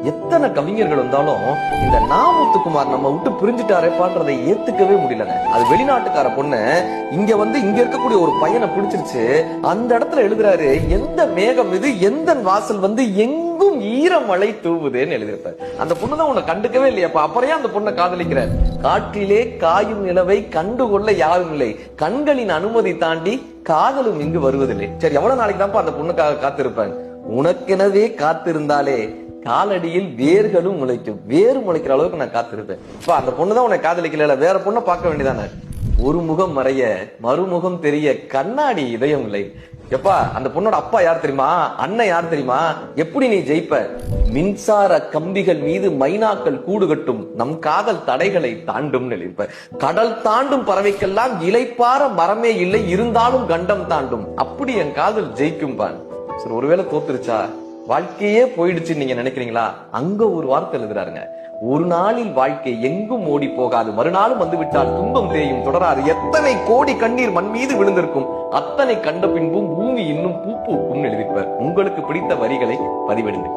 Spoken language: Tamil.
எத்தனை கவிஞர்கள் வந்தாலும் இந்த நாமுத்துக்குமார் நம்ம விட்டு பிரிஞ்சுட்டாரேப்பான்றதை ஏத்துக்கவே முடியலங்க. அது வெளிநாட்டுக்கார பொண்ணு இங்க வந்து இங்க இருக்கக்கூடிய ஒரு பையனை பிடிச்சிருச்சு. அந்த இடத்துல எழுதுறாரு, எந்த மேகம் இது எந்த வாசல் வந்து எங்கும் ஈரமழை தூவுதேன்னு எழுதியிருப்பாரு. அந்த பொண்ணு தான் உன்னை கண்டுக்கவே இல்லையாப்பா, அப்புறம் அந்த பொண்ணை காதலிக்கிறார். காற்றிலே காயும் நிலவை கண்டுகொள்ள யாரும் இல்லை, கண்களின் அனுமதி தாண்டி காதலும் இங்கு வருவதில்லை. சரி, எவ்வளவு நாளைக்கு தான்ப்பா அந்த பொண்ணுக்காக காத்திருப்பேன்? உனக்கெனவே காத்திருந்தாலே காலடியில் வேர்களும் முளைக்கும். வேறு முளைக்கிற அளவுக்கு நான் காத்திருப்பேன். அந்த பொண்ணுதான் உன்னை காதலிக்கல, வேற பொண்ணை பார்க்க வேண்டியதானே? ஒரு முகம் மறைய மறுமுகம் தெரிய கண்ணாடி இதயம் இல்லை. எப்பா, அந்த பொண்ணோட அப்பா யார் தெரியுமா? அண்ணன் யார் தெரியுமா? எப்படி நீ ஜெயிப்ப? மின்சார கம்பிகள் மீது மைனாக்கள் கூடு கட்டும், நம் காதல் தடைகளை தாண்டும் நிலைப்ப. கடல் தாண்டும் பறவைக்கெல்லாம் இலைப்பார மரமே இல்லை, இருந்தாலும் கண்டம் தாண்டும். அப்படி என் காதல் ஜெயிக்கும் பான். சரி, ஒருவேளை தோத்துருச்சா, வாழ்க்கையே போயிடுச்சுன்னு நீங்க நினைக்கிறீங்களா? அங்க ஒரு வார்த்தை எழுதுறாருங்க, ஒரு நாளில் வாழ்க்கை எங்கும் ஓடி போகாது, மறுநாளும் வந்து விட்டால் துன்பம் தேயும் தொடராது. எத்தனை கோடி கண்ணீர் மண் மீது விழுந்திருக்கும், அத்தனை கண்ட பின்பும் பூமி இன்னும் பூ பூக்கும் எழுதிப்பார். உங்களுக்கு பிடித்த வரிகளை பதிவிடுங்க.